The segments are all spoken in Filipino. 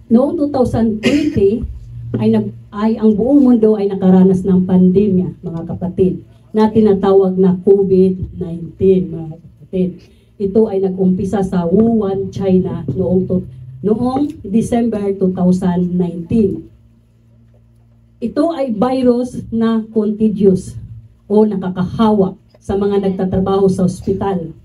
Noong 2020 ay ang buong mundo ay nakaranas ng pandemya, mga kapatid, na tinatawag na COVID-19, mga kapatid. Ito ay nag-umpisa sa Wuhan, China noong December 2019. Ito ay virus na contagious o nakakahawa sa mga nagtatrabaho sa ospital.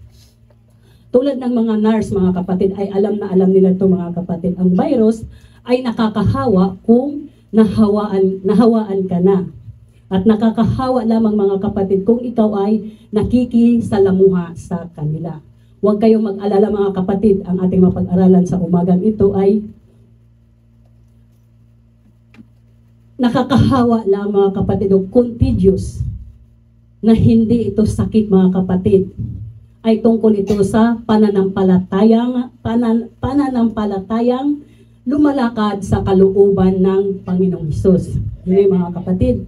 Tulad ng mga nurse, mga kapatid, ay alam na alam nila ito, mga kapatid. Ang virus ay nakakahawa kung nahawaan ka na. At nakakahawa lamang, mga kapatid, kung ikaw ay nakikisalamuha sa kanila. Huwag kayong mag-alala, mga kapatid. Ang ating mapag-aralan sa umagang ito ay nakakahawa lang, mga kapatid, o contagious, na hindi ito sakit, mga kapatid. Ay tungkol ito sa pananampalatayang lumalakad sa kalooban ng Panginoong Hesus. Hindi, mga kapatid,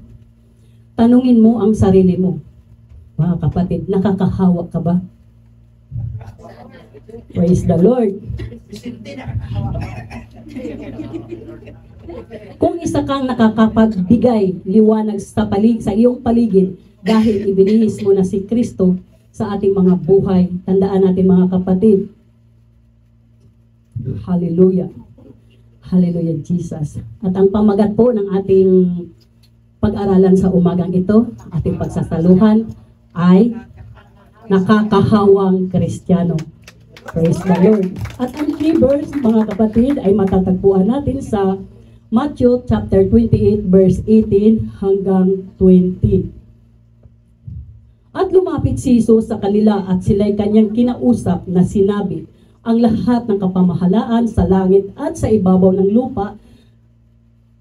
tanungin mo ang sarili mo, mga kapatid, nakakahawa ka ba? Praise the Lord. Kung isa kang nakakapagbigay liwanag sa iyong paligid dahil ibinihis mo na si Kristo sa ating mga buhay, tandaan natin, mga kapatid. Hallelujah. Hallelujah, Jesus. At ang pamagat po ng ating pag-aralan sa umagang ito, ating pagsasaluhan, ay nakakahawang Kristiyano. Praise the Lord. At ang key verse, mga kapatid, ay matatagpuan natin sa Matthew chapter 28, verse 18 hanggang 20. At lumapit si Jesus sa kanila at sila'y kanyang kinausap na sinabi, ang lahat ng kapamahalaan sa langit at sa ibabaw ng lupa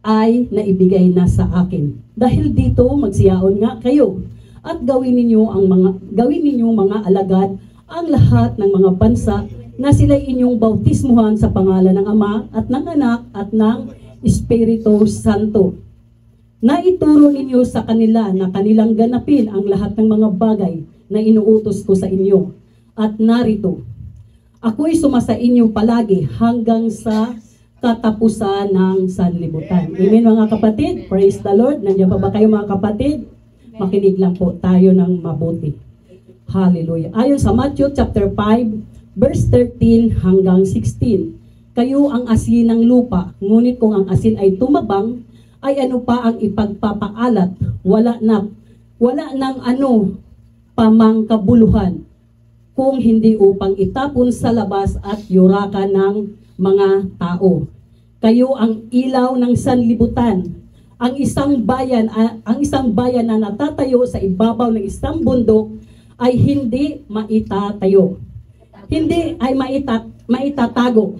ay naibigay na sa akin. Dahil dito magsiyaon nga kayo at gawin ninyong mga alagad ang lahat ng mga bansa na sila'y inyong bautismuhan sa pangalan ng Ama at ng Anak at ng Espiritu Santo. Na ituro ninyo sa kanila na kanilang ganapin ang lahat ng mga bagay na inuutos ko sa inyo. At narito, ako'y sumasa inyo palagi hanggang sa katapusan ng sanlibutan. Amen, mga kapatid. Praise the Lord. Nandiyan pa ba kayo, mga kapatid? Makinig lang po tayo ng mabuti. Hallelujah. Ayon sa Matthew chapter 5, verse 13 hanggang 16. Kayo ang asin ng lupa, ngunit kung ang asin ay tumabang, ay ano pa ang ipagpapaalat, wala nang ano pamang kabuluhan, kung hindi upang itapon sa labas at yurakan ng mga tao. Kayo ang ilaw ng sanlibutan, ang isang bayan na natatayo sa ibabaw ng isang bundok ay hindi maitatayo. Hindi ay maitatago.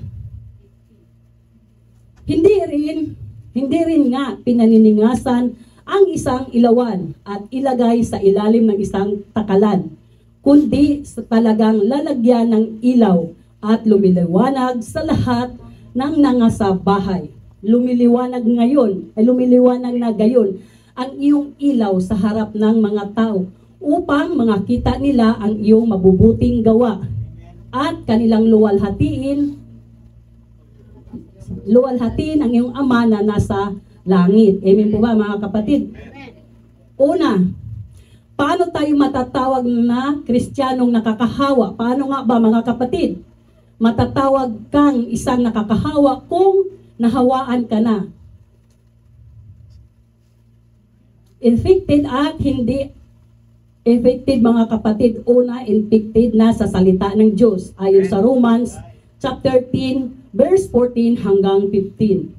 Hindi rin nga pinaniningasan ang isang ilawan at ilagay sa ilalim ng isang takalan, kundi sa talagang lalagyan ng ilaw at lumiliwanag sa lahat ng nangasa bahay. Lumiliwanag na gayon ang iyong ilaw sa harap ng mga tao upang makita nila ang iyong mabubuting gawa at kanilang luwalhatiin ang iyong Ama na nasa langit. Amen po ba, mga kapatid? Una, paano tayo matatawag na Kristiyanong nakakahawa? Paano nga ba, mga kapatid? Matatawag kang isang nakakahawa kung nahawaan ka na. Infected at hindi infected, mga kapatid. Una, infected na sa salita ng Diyos. Ayon sa Romans chapter 10, verse 14 hanggang 15.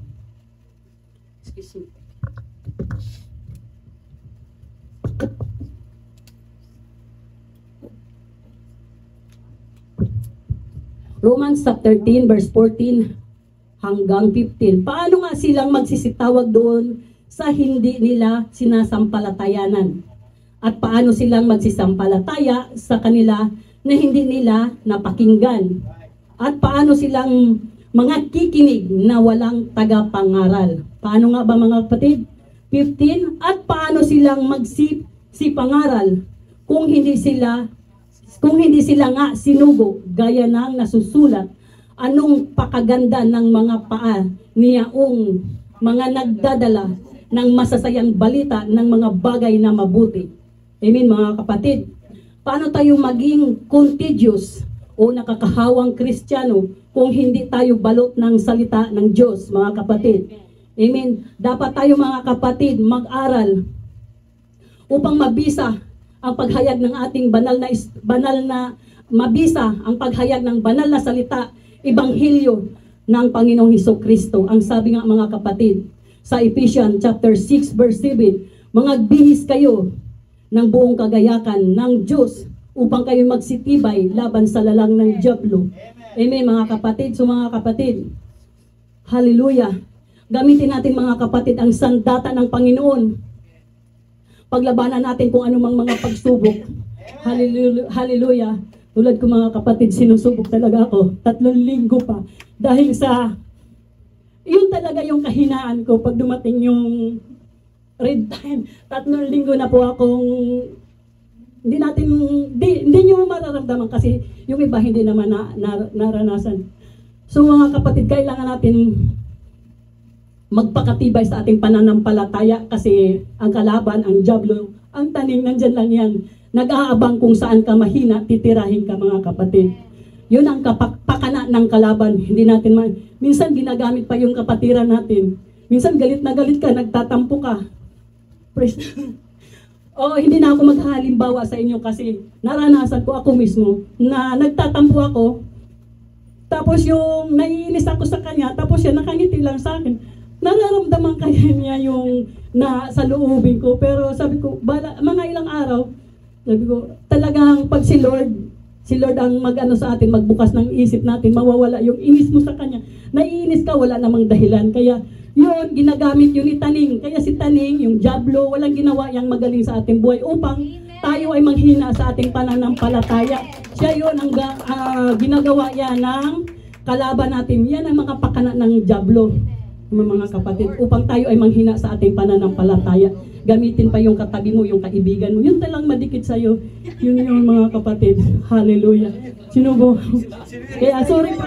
Excuse me. Romans chapter 10, verse 14 hanggang 15. Paano nga silang magsisitawag doon sa hindi nila sinasampalatayanan? At paano silang magsisampalataya sa kanila na hindi nila napakinggan? At paano silang mga kikinig na walang tagapangaral? Paano nga ba, mga kapatid? 15. At paano silang magsipangaral kung hindi sila nga sinugo gaya ng nasusulat? anong pakaganda ng mga paa niyaong mga nagdadala ng masasayang balita ng mga bagay na mabuti. Amen mga kapatid. Paano tayo maging contagious o nakakahawang Kristiyano kung hindi tayo balot ng salita ng Diyos mga kapatid? Amen. Dapat tayo mga kapatid mag-aral upang mabisa ang paghayag ng ating banal na mabisa ang paghayag ng banal na salita, ebanghelyo ng Panginoong Hesukristo. Ang sabi nga mga kapatid sa Ephesians chapter 6 verse 7, mangagbihis kayo ng buong kagayakan ng Diyos upang kayo magsitibay laban sa lalang ng dyablo. Amen mga kapatid. So mga kapatid, hallelujah. Gamitin natin mga kapatid ang sandata ng Panginoon. Paglabanan natin kung anumang mga pagsubok. Hallelujah. Hallelujah. Tulad ko mga kapatid, sinusubok talaga ako. 3 linggo pa. Dahil sa, yun talaga yung kahinaan ko pag dumating yung red time. 3 linggo na po akong, hindi nyo mararamdaman kasi yung iba hindi naman naranasan. So mga kapatid, kailangan natin magpakatibay sa ating pananampalataya kasi ang kalaban, ang dyablo, ang taning nandyan lang yan. Nag-aabang kung saan ka mahina, titirahin ka mga kapatid. Yun ang pakana ng kalaban. Hindi natin minsan ginagamit pa yung kapatiran natin. Minsan galit na galit ka, nagtatampo ka. Hindi na ako maghalimbawa sa inyo kasi naranasan ko ako mismo na nagtatampo ako. Tapos yung naiinis ako sa kanya, tapos siya nakangiti lang sa akin. Nararamdaman kaya niya yung sa loobin ko. Pero sabi ko, mga ilang araw, sabi ko, talagang pag si Lord ang mag-ano sa atin, magbukas ng isip natin, mawawala yung inis mo sa Kanya. Naiinis ka, wala namang dahilan. Kaya yun, ginagamit yun ni Taning. Kaya si Taning, yung dyablo, walang ginawa yang magaling sa ating buhay upang tayo ay manghina sa ating pananampalataya. Siya yun ang ginagawa yan ng kalaban natin. Yan ang mga pakana ng dyablo, mga kapatid, upang tayo ay manghina sa ating pananampalataya. Gamitin pa yung katabi mo, yung kaibigan mo. Yun talang madikit sa'yo. Yun yung mga kapatid. Hallelujah. Sinubo. Kaya sorry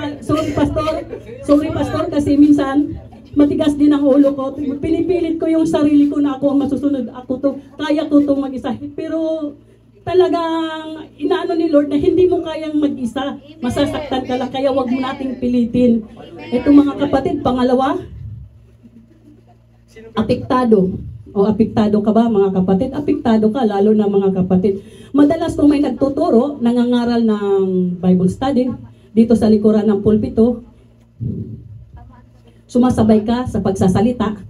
pastor. Sorry pastor kasi minsan matigas din ang ulo ko. Pinipilit ko yung sarili ko na ako ang masusunod. Kaya ko itong mag-isa. Pero talagang inaano ni Lord na hindi mo kayang mag-isa. Masasaktan ka lang. Kaya wag mo nating pilitin. Ito mga kapatid, pangalawa, apektado. Apektado ka ba mga kapatid? Apektado ka, lalo na mga kapatid. Madalas kung may nagtuturo, nangangaral ng Bible study, dito sa likuran ng pulpito, sumasabay ka sa pagsasalita,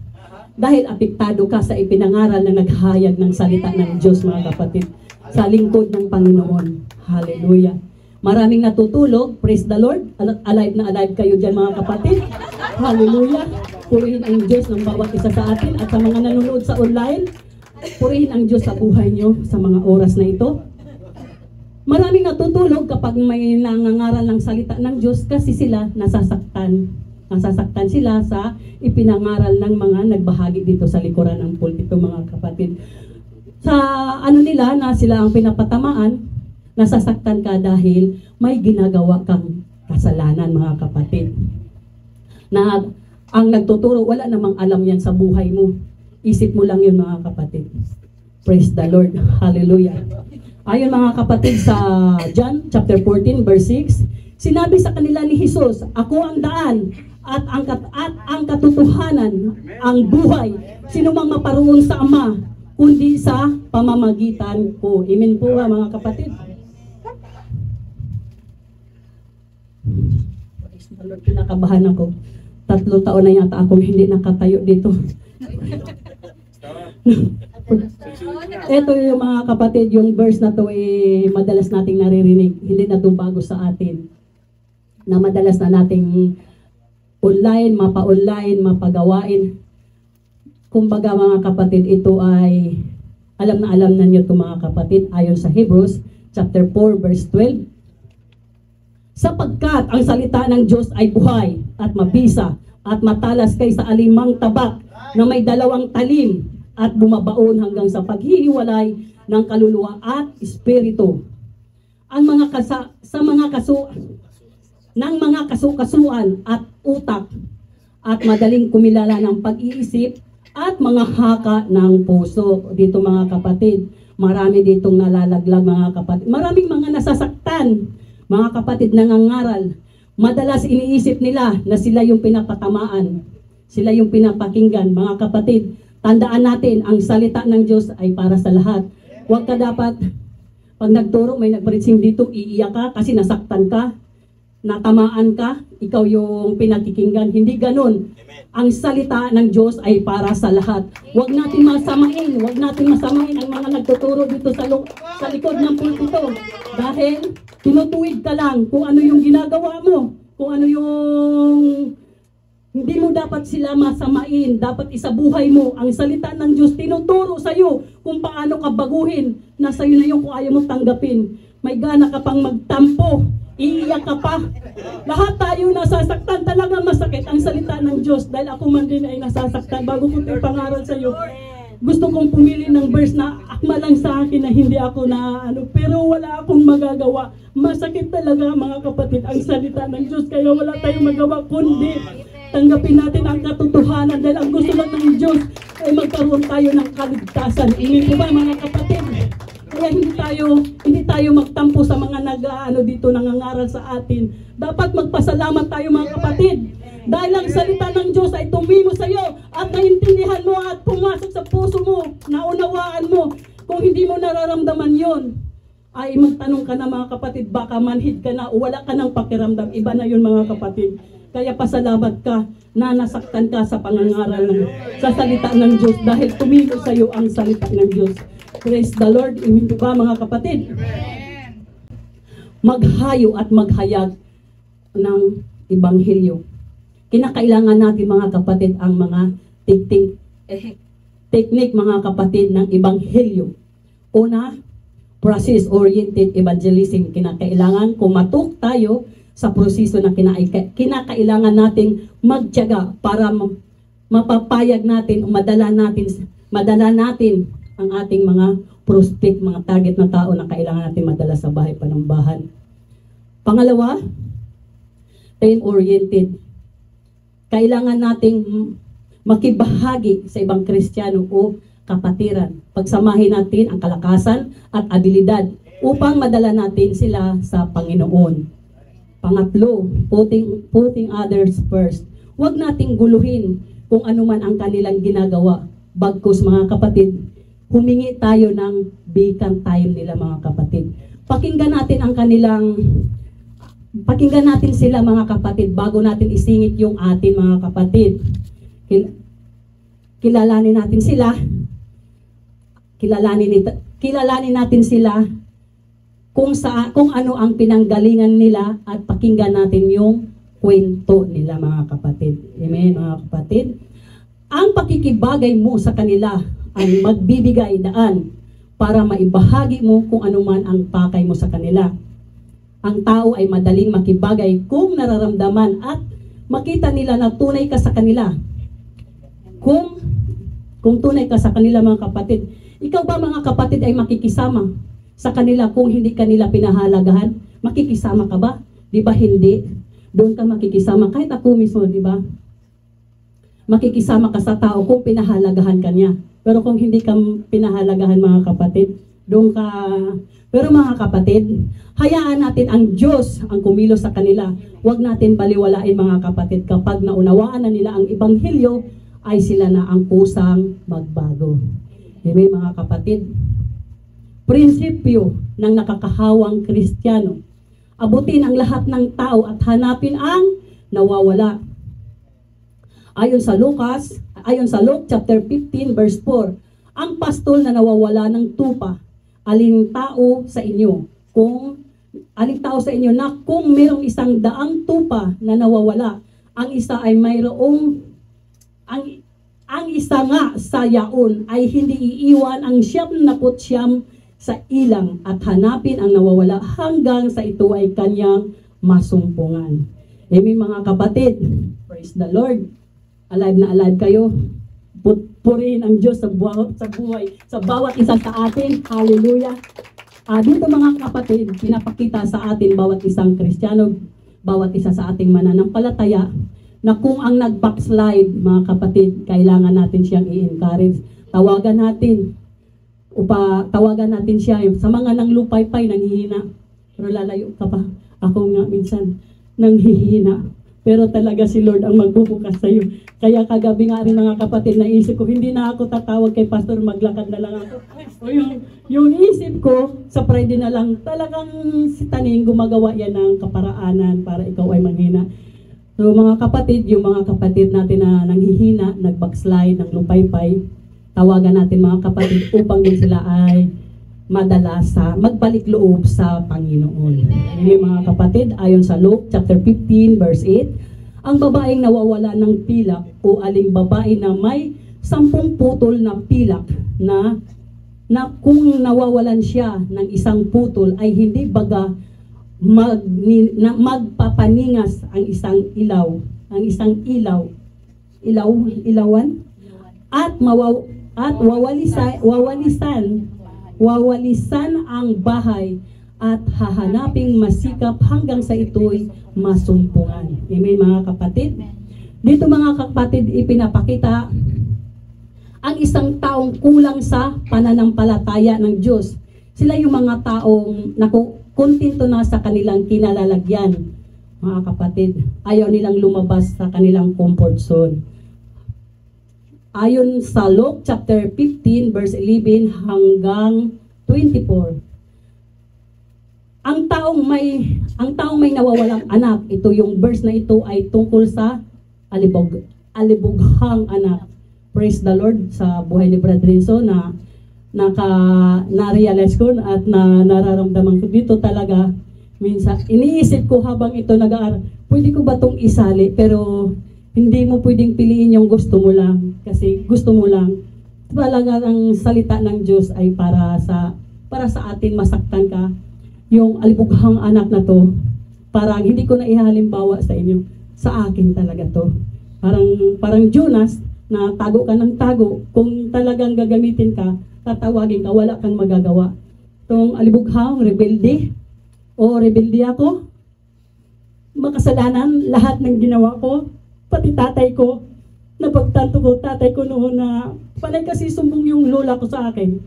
dahil apektado ka sa ipinangaral na naghayag ng salita ng Diyos mga kapatid, sa lingkod ng Panginoon. Hallelujah. Maraming natutulog, praise the Lord, alive na alive kayo dyan mga kapatid. Hallelujah. Purihin ang Diyos ng bawat isa sa atin at sa mga nanonood sa online, purihin ang Diyos sa buhay nyo sa mga oras na ito. Maraming natutulog kapag may nangangaral ng salita ng Diyos kasi sila nasasaktan. Nasasaktan sila sa ipinangaral ng mga nagbahagi dito sa likuran ng pulpito mga kapatid. Sa nila na sila ang pinapatamaan, nasasaktan ka dahil may ginagawa kang kasalanan mga kapatid. Na ang nagtuturo, wala namang alam yan sa buhay mo. Isip mo lang yun mga kapatid. Praise the Lord. Hallelujah. Ayon mga kapatid sa John chapter 14 verse 6, sinabi sa kanila ni Jesus, ako ang daan at ang katotohanan, ang buhay. Sino mang maparoon sa Ama, kundi sa pamamagitan ko. Amen po mga kapatid. Praise the Lord. Pinakabahan ako. 3 taon na yata akong hindi nakatayo dito. Ito yung mga kapatid, yung verse na to madalas nating naririnig. Hindi na ito bago sa atin. Na madalas na nating online, mapa-online, mapagawain. Kumbaga mga kapatid, ito ay alam na niyo ito mga kapatid. Ayon sa Hebrews chapter 4 verse 12. Sapagkat ang salita ng Diyos ay buhay at mabisa at matalas kaysa alimang tabak na may 2 talim at bumabaon hanggang sa paghihiwalay ng kaluluwa at espiritu. Ang mga ng mga kasukasuan at utak at madaling kumilala ng pag-iisip at mga haka ng puso. Dito mga kapatid, marami ditong nalalaglag mga kapatid. Maraming mga nasasaktan, mga kapatid, nangangaral. Madalas iniisip nila na sila yung pinapatamaan, sila yung pinapakinggan. Mga kapatid, tandaan natin, ang salita ng Diyos ay para sa lahat. Huwag ka dapat, pag nagturo, may nagpreaching dito, iiyak ka kasi nasaktan ka, natamaan ka, ikaw yung pinakikinggan. Hindi ganun. Ang salita ng Diyos ay para sa lahat. Huwag natin masamain, ang mga nagtuturo dito sa likod ng pulpito. Dahil tinutuwid ka lang kung ano yung ginagawa mo, kung ano yung hindi mo dapat sila masamain, dapat isabuhay mo. Ang salita ng Diyos tinuturo sa iyo kung paano ka baguhin. Nasa iyo na yung kung ayaw mo tanggapin. May gana ka pang magtampo, iiyak ka pa. Lahat tayo nasasaktan, talaga masakit ang salita ng Diyos. Dahil ako man din ay nasasaktan. Bago ko ito pangaral sa iyo, gusto kong pumili ng verse na akma lang sa akin na hindi ako na pero wala akong magagawa. Masakit talaga mga kapatid ang salita ng Diyos, kaya wala tayong magawa kundi tanggapin natin ang katotohanan dahil ang gusto lang ng Diyos ay magkaroon tayo ng kaligtasan. Amen po ba mga kapatid? Kaya hindi tayo magtampo sa mga dito nangangaral sa atin. Dapat magpasalamat tayo mga kapatid. Dahil ang salita ng Diyos ay tumimo sa iyo at naintindihan mo at pumasok sa puso mo, naunawaan mo. Kung hindi mo nararamdaman yon, ay magtanong ka na mga kapatid, baka manhid ka na o wala ka ng pakiramdam. Iba na yun mga kapatid. Kaya pasalamat ka na nasaktan ka sa pangangaral sa salita ng Diyos dahil tumimo sa iyo ang salita ng Diyos. Praise the Lord. Amen ba mga kapatid? Maghayo at maghayag ng Ebanghelyo. Kinakailangan natin mga kapatid ang mga technique mga kapatid ng Ebanghelyo. Una, process-oriented evangelism. Kinakailangan kumatok tayo sa proseso na kinakailangan nating magtiyaga para mapapayag natin o madala natin ang ating mga prospect, mga target na tao na kailangan natin madala sa bahay panambahan. Pangalawa, time-oriented. Kailangan nating makibahagi sa ibang Kristiyano o kapatiran. Pagsamahin natin ang kalakasan at abilidad upang madala natin sila sa Panginoon. Pangatlo, putting others first. Huwag nating guluhin kung ano man ang kanilang ginagawa. Bagkus mga kapatid, humingi tayo ng vacant time nila mga kapatid. Pakinggan natin sila mga kapatid bago natin isingit yung atin mga kapatid. Kilalanin natin sila. Kilalanin natin sila kung ano ang pinanggalingan nila at pakinggan natin yung kwento nila mga kapatid. Amen mga kapatid. Ang pakikibagay mo sa kanila ay magbibigay daan para maibahagi mo kung ano man ang pakay mo sa kanila. Ang tao ay madaling makibagay kung nararamdaman at makita nila na tunay ka sa kanila. Kung tunay ka sa kanila mga kapatid, ikaw ba mga kapatid ay makikisama sa kanila kung hindi kanila pinahalagahan? Makikisama ka ba? Di ba hindi? Doon ka makikisama. Kahit ako mismo, di ba? Makikisama ka sa tao kung pinahalagahan ka niya. Pero kung hindi ka pinahalagahan mga kapatid, doon ka... Pero mga kapatid, hayaan natin ang Diyos ang kumilos sa kanila. Huwag natin baliwalain mga kapatid. Kapag naunawaan na nila ang Ebanghelyo, ay sila na ang kusang magbago. Amen mga kapatid. Prinsipyo ng nakakahawang Kristiyano. Abutin ang lahat ng tao at hanapin ang nawawala. Ayon sa Luke chapter 15 verse 4, ang pastol na nawawala ng tupa, aling tao sa inyo na kung mayroong 100 tupa na nawawala, ang isa ay mayroong ang isa nga sa yaon ay hindi iiwan ang 99 sa ilang at hanapin ang nawawala hanggang sa ito ay kanyang masumpungan. Amen mga kapatid. Praise the Lord. Alive na alive kayo. Purihin ang Diyos sa buhay, sa bawat isa sa atin. Hallelujah. Dito mga kapatid, pinapakita sa atin bawat isang Kristiyano, bawat isa sa ating mananampalataya na kung ang nag-backslide, mga kapatid, kailangan natin siyang i-encourage. Tawagan natin siya sa mga nanglupay-pay, nanghihina. Pero lalayo ka pa. Ako nga minsan nanghihina. Pero talaga si Lord ang magbubukas sa iyo. Kaya kagabi nga rin mga kapatid, naisip ko, hindi na ako tatawag kay Pastor, maglakad na lang ako. O yung isip ko, sa Friday na lang, talagang si Taning gumagawa yan ng kaparaanan para ikaw ay manghina. So mga kapatid, yung mga kapatid natin na nanghihina, nag-backslide, ng lupay-pay, tawagan natin mga kapatid upang din sila ay madala sa magbalik loob sa Panginoon. Amen. Mga kapatid, ayon sa Luke chapter 15 verse 8, ang babaeng nawawala ng pilak o aling babae na may 10 putol na pilak na kung nawawalan siya ng isang putol ay hindi baga magpapaningas ang isang ilawan at wawalisan ang bahay at hahanaping masikap hanggang sa ito'y masumpungan. Amen mga kapatid. Dito mga kapatid ipinapakita ang isang taong kulang sa pananampalataya ng Diyos. Sila yung mga taong kontento na sa kanilang kinalalagyan. Mga kapatid, ayaw nilang lumabas sa kanilang comfort zone. Ayon sa Luke chapter 15 verse 11 hanggang 24. Ang taong may nawawalang anak, ito yung verse na ito ay tungkol sa alibughang anak. Praise the Lord sa buhay ni Brad Rinzo na na-realize ko at nararamdaman ko dito talaga. Minsan iniisip ko habang ito nag-aaral, pwede ko ba itong isali, pero hindi mo pwedeng piliin yung gusto mo lang kasi gusto mo lang. Talaga ang salita ng Diyos ay para sa atin, masaktan ka. Yung alibughang anak na to, parang hindi ko na ihalimbawa sa inyo. Sa akin talaga to. Parang Jonas na tago ka ng tago. Kung talagang gagamitin ka, tatawagin ka, wala kang magagawa. Itong alibughang, rebelde ako, makasalanan lahat ng ginawa ko. Pati tatay ko, napagtanto ko, tatay ko noon na panay kasi sumbong yung lola ko sa akin.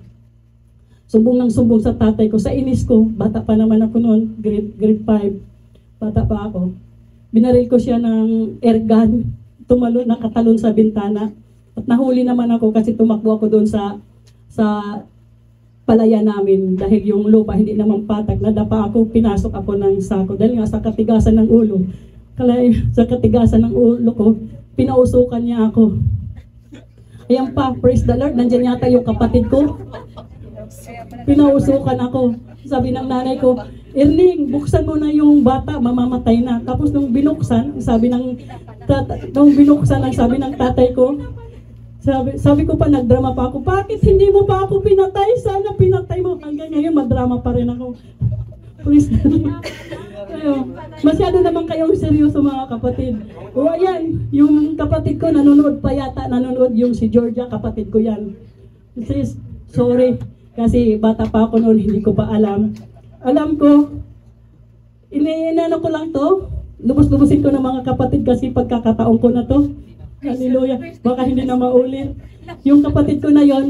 Sumbong sa tatay ko, sa inis ko, bata pa naman ako noon, grade 5, bata pa ako. Binaril ko siya ng airgun, nakatalon sa bintana. At nahuli naman ako kasi tumakbo ako doon sa palaya namin dahil yung lupa hindi naman patak, nadapa ako, pinasok ako ng sako dahil nga sa katigasan ng ulo. Sa katigasan ng ulo ko, pinausukan niya ako. Ayan pa, praise the Lord, nandyan yata yung kapatid ko. Pinausukan ako. Sabi ng nanay ko, Erling, buksan mo na yung bata, mamamatay na. Tapos nung binuksan, sabi ng tatay ko, sabi ko pa, nagdrama pa ako, bakit hindi mo pa ako pinatay? Sana pinatay mo. Hanggang ngayon, madrama pa rin ako. Praise the Lord. Masyado naman kayong seryoso mga kapatid. O ayan, yung kapatid ko nanonood yung si Georgia, kapatid ko yan. Sis, sorry, kasi bata pa ako noon, hindi ko pa alam. Alam ko, inano ko lang to, lubos-lubusin ko ng mga kapatid kasi pagkakataon ko na to. Hallelujah, baka hindi na maulit. Yung kapatid ko na yon,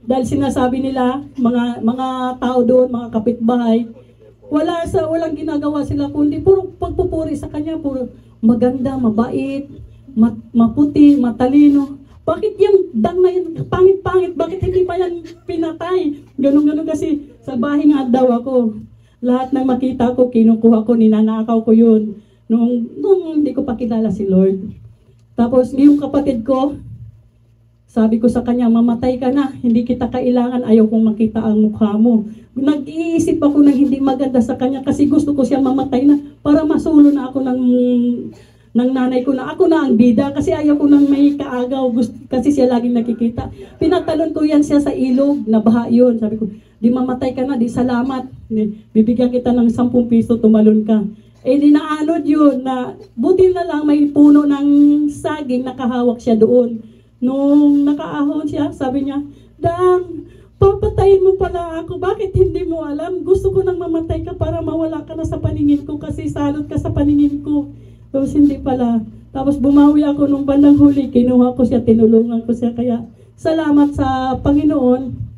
dahil sinasabi nila, mga tao doon, mga kapitbahay, walang ginagawa sila kundi puro pagpupuri sa kanya, puro maganda, mabait, maputi, matalino. Bakit yung dang na yun, pangit-pangit, bakit hindi pa yan pinatay? Ganun kasi, sa bahay nga daw ako. Lahat ng makita ko, kinukuha ko, ninanakaw ko yun. Nung hindi ko pa kilala si Lord. Tapos yung kapatid ko, sabi ko sa kanya, mamatay ka na, hindi kita kailangan, ayaw kong makita ang mukha mo. Nag-iisip ako ng hindi maganda sa kanya kasi gusto ko siya mamatay na para masulo na ako ng nanay ko na ako na ang bida kasi ayaw ko nang may kaagaw kasi siya laging nakikita. Pinatalon ko yan siya sa ilog, nabaha yun. Sabi ko, di mamatay ka na, di salamat. Bibigyan kita ng 10 piso, tumalon ka. Eh di naanod yun na buti na lang may puno ng saging, nakahawak siya doon. Nung nakaahon siya, sabi niya, Dang, Papatayin mo pala ako. Bakit hindi mo alam? Gusto ko nang mamatay ka para mawala ka na sa paningin ko kasi salot ka sa paningin ko. Tapos hindi pala. Tapos bumawi ako nung bandang huli. Kinuha ko siya, tinulungan ko siya. Kaya salamat sa Panginoon.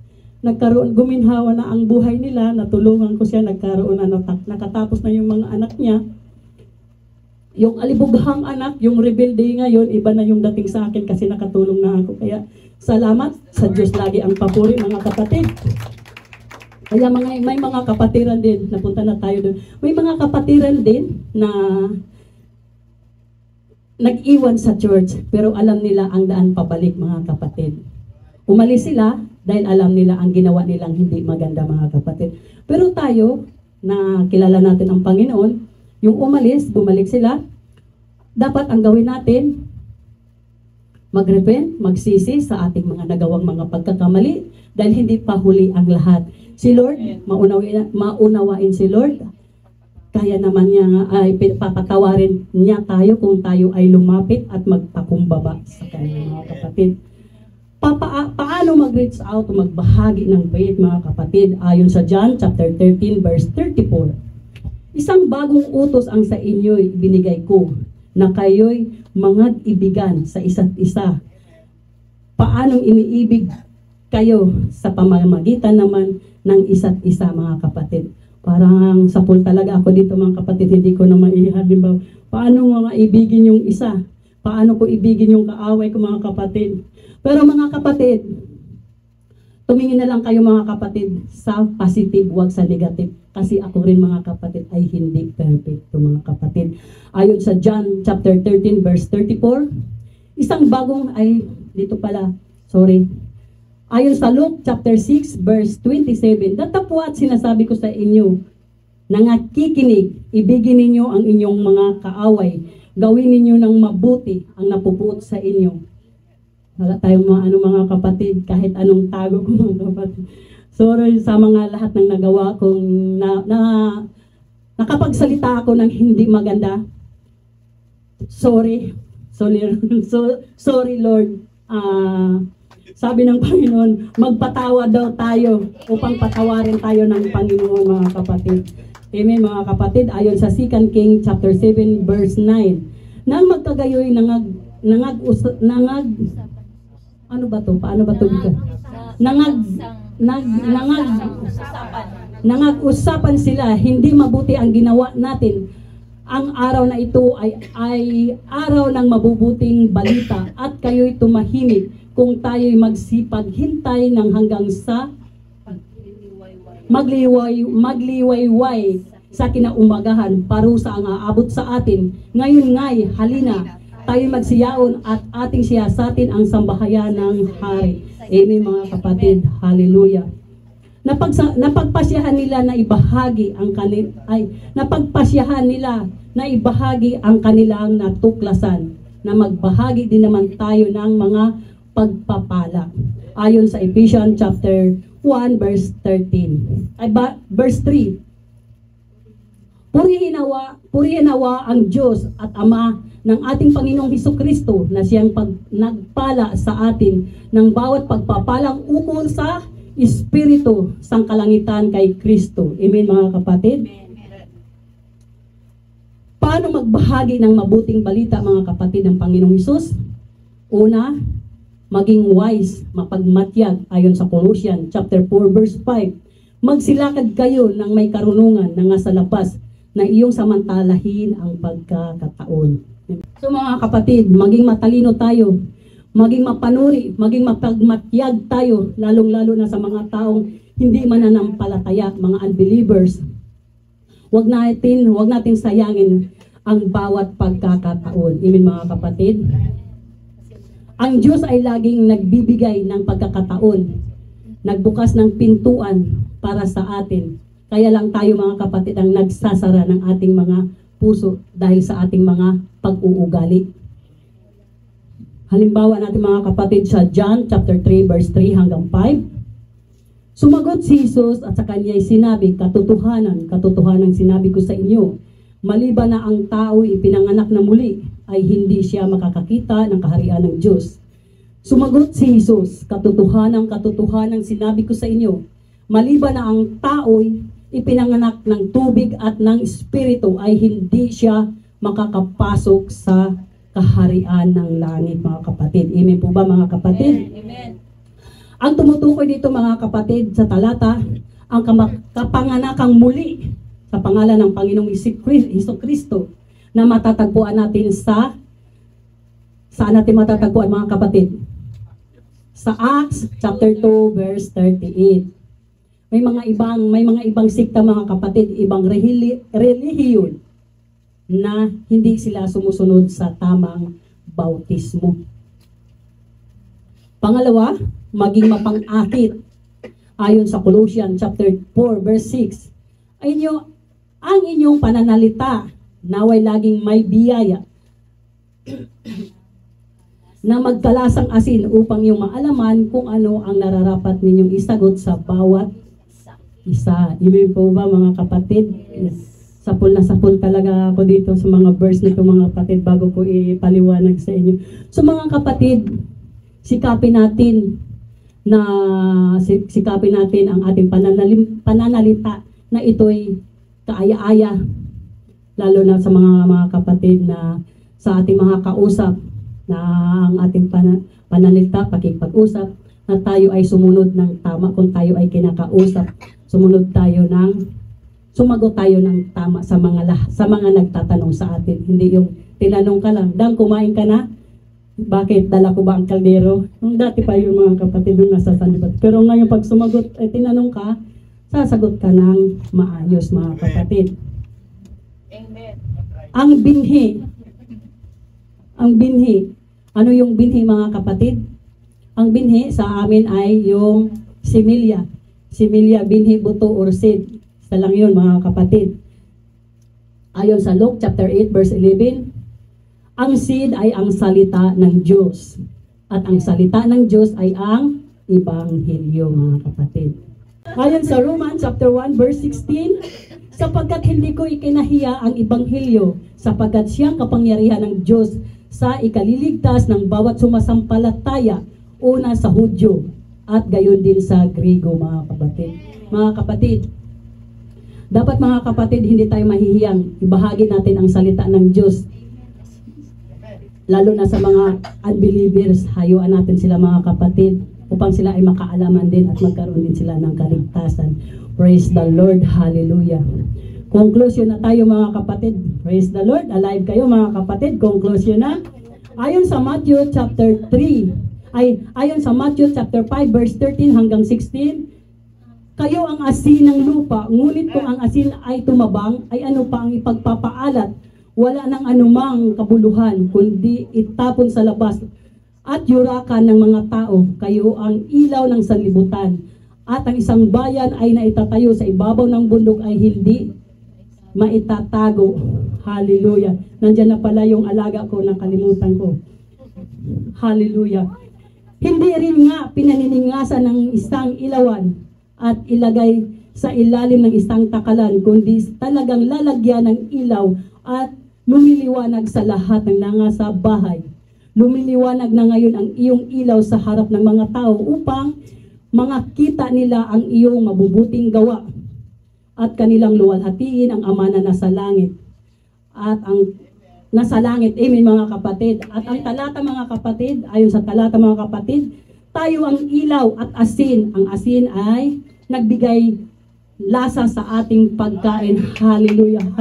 Guminhawa na ang buhay nila. Natulungan ko siya. Nagkaroon na nakatapos na yung mga anak niya. Yung alibughang anak, yung rebelde ngayon, iba na yung dating sa akin kasi nakatulong na ako. Kaya salamat sa Diyos lagi ang papuri, mga kapatid. Kaya may mga kapatiran din, napunta na tayo doon. May mga kapatiran din na nag-iwan sa church, pero alam nila ang daan pabalik, mga kapatid. Umalis sila dahil alam nila ang ginawa nilang hindi maganda, mga kapatid. Pero tayo, na kilala natin ang Panginoon, yung umalis, bumalik sila, dapat ang gawin natin, mag-repent, magsisi sa ating mga nagawang mga pagkakamali dahil hindi pa huli ang lahat. Si Lord, maunawain si Lord, kaya naman niya ay papatawarin niya tayo kung tayo ay lumapit at magpakumbaba sa kanyang mga kapatid. Paano mag-reach out o magbahagi ng faith, mga kapatid? Ayon sa John chapter 13 verse 34. Isang bagong utos ang sa inyo'y binigay ko, na kayo'y mangag-ibigan sa isa't isa. Paanong iniibig kayo sa pamamagitan naman ng isa't isa, mga kapatid? Parang sapul talaga ako dito, mga kapatid, hindi ko na maihalimbaw. Paano mga ibigin yung isa? Paano ko ibigin yung kaaway ko, mga kapatid? Pero mga kapatid, tumingin na lang kayo, mga kapatid, sa positive, huwag sa negative. Kasi ako rin, mga kapatid, ay hindi perfecto, mga kapatid. Ayon sa John chapter 13 verse 34, isang bagong, ayon sa Luke chapter 6 verse 27, datapwat sinasabi ko sa inyo, nangakikinig, ibigin ninyo ang inyong mga kaaway, gawin ninyo ng mabuti ang napupuot sa inyo. Wala tayong mga kapatid, kahit anong tago ko, mga kapatid. Sorry sa mga lahat ng nagawa kong nakapagsalita ako ng hindi maganda. Sorry Lord. Sabi ng Panginoon, magpatawa daw tayo upang patawarin tayo ng Panginoon, mga kapatid. Amen, mga kapatid. Ayon sa 2 King chapter 7 verse 9, nang magkagayoy nangag-usapan sila, hindi mabuti ang ginawa natin. Ang araw na ito ay araw ng mabubuting balita at kayo'y tumahimik kung tayo'y magsipaghintay ng hanggang sa magliwayway sa kinaumagahan, parusa ang aabot sa atin. Ngayon nga'y halina, tayo magsiyaon at ating siyasatin ang sambahayan ng hari. Amen, mga kapatid. Hallelujah. Napagpasyahan nila na ibahagi ang kanilang natuklasan, na magbahagi din naman tayo ng mga pagpapala. Ayon sa Ephesians chapter 1 verse 13. Verse 3. Purihin nawa ang Diyos at Ama ng ating Panginoong Hesukristo, na siyang nagpala sa atin ng bawat pagpapalang ukol sa Espiritu sang kalangitan kay Kristo. Amen, mga kapatid. Paano magbahagi ng mabuting balita, mga kapatid, ng Panginoong Hesus? Una, maging wise, mapagmatyag, ayon sa Colossians chapter 4 verse 5. Magsilakad kayo ng may karunungan na nga sa lapas, na iyong samantalahin ang pagkakataon. So mga kapatid, maging matalino tayo, maging mapanuri, maging mapagmatyag tayo, lalong-lalo na sa mga taong hindi mananampalataya, mga unbelievers. Huwag natin sayangin ang bawat pagkakataon. Amen, mga kapatid. Ang Diyos ay laging nagbibigay ng pagkakataon, nagbukas ng pintuan para sa atin. Kaya lang tayo, mga kapatid, ang nagsasara ng ating mga puso dahil sa ating mga pag-uugali. Halimbawa natin, mga kapatid, sa John chapter 3 verse 3 hanggang 5. Sumagot si Jesus at sa kanya'y sinabi, katotohanan sinabi ko sa inyo, maliban na ang tao ipinanganak na muli, ay hindi siya makakakita ng kaharian ng Diyos. Sumagot si Jesus, katotohanan sinabi ko sa inyo, maliban na ang tao'y ipinanganak ng tubig at ng espiritu ay hindi siya makakapasok sa kaharian ng langit, mga kapatid. Amen po ba, mga kapatid? Amen. Ang tumutukoy dito, mga kapatid, sa talata, ang kapanganakang muli sa pangalan ng Panginoong Jesucristo na matatagpuan natin saan natin matatagpuan, mga kapatid? Sa Acts chapter 2 verse 38. May mga ibang sikta, mga kapatid, ibang relihiyon na hindi sila sumusunod sa tamang bautismo. Pangalawa, maging mapang-akit ayon sa Colossians chapter 4 verse 6. Ang inyong pananalita naway laging may biyaya na magkalasang asin upang yung maalaman kung ano ang nararapat ninyong isagot sa bawat isa. Amen po ba, mga kapatid? Yes. Sapul na sapul talaga ako dito sa mga verse nito, mga kapatid, bago ko ipaliwanag sa inyo. So mga kapatid, sikapin natin ang ating pananalita na ito'y kaaya-aya, lalo na sa mga kapatid na sa ating mga kausap, na ang ating pananalita, pakikipag-usap, na tayo ay sumunod ng tama. Kung tayo ay kinakausap, sumagot tayo ng tama sa mga nagtatanong sa atin. Hindi yung tinanong ka lang, "Dang, kumain ka na? Bakit? Dala ko ba ang kaldero?" Nung dati pa yung mga kapatid nung nasa sanlibat. Pero ngayon pag sumagot, tinanong ka, sasagot ka ng maayos, mga kapatid. Amen. Ang binhi. Ano yung binhi, mga kapatid? Ang binhi sa amin ay yung similya. Similya, binhi, buto, or seed. Isa lang yun, mga kapatid. Ayon sa Luke chapter 8 verse 11, ang seed ay ang salita ng Diyos. At ang salita ng Diyos ay ang Ebanghelyo, mga kapatid. Ayon sa Romans chapter 1 verse 16, sapagkat hindi ko ikinahiya ang Ebanghelyo, sapagkat siyang kapangyarihan ng Diyos sa ikaliligtas ng bawat sumasampalataya, una sa Hudyo at gayon din sa Griego, mga kapatid. Mga kapatid, dapat, mga kapatid, hindi tayo mahihiyang ibahagi natin ang salita ng Diyos. Lalo na sa mga unbelievers, hayuan natin sila, mga kapatid, upang sila ay makaalaman din at magkaroon din sila ng kaligtasan. Praise the Lord, hallelujah. Conclusion na tayo, mga kapatid. Praise the Lord, alive kayo, mga kapatid. Conclusion na. Ayon sa Matthew chapter 5 verse 13 hanggang 16, kayo ang asin ng lupa, ngunit kung ang asin ay tumabang, ay ano pa ang ipagpapaalat? Wala nang anumang kabuluhan, kundi itapon sa labas at yurakan ng mga tao. Kayo ang ilaw ng sanlibutan. At ang isang bayan ay naitatayo sa ibabaw ng bundok ay hindi maitatago. Hallelujah. Nandiyan na pala yung alaga ko, nakalimutan ko. Hallelujah. Hindi rin nga pinaniningasan ng isang ilawan at ilagay sa ilalim ng isang takalan, kundi talagang lalagyan ng ilaw at lumiliwanag sa lahat ng nasa bahay. Lumiliwanag na ngayon ang iyong ilaw sa harap ng mga tao upang makita nila ang iyong mabubuting gawa at kanilang luwalhatiin ang Ama na nasa langit. At ang nasa langit, amen, mga kapatid. At ang talata, mga kapatid, ayon sa talata, mga kapatid, tayo ang ilaw at asin. Ang asin ay nagbigay lasa sa ating pagkain. Hallelujah.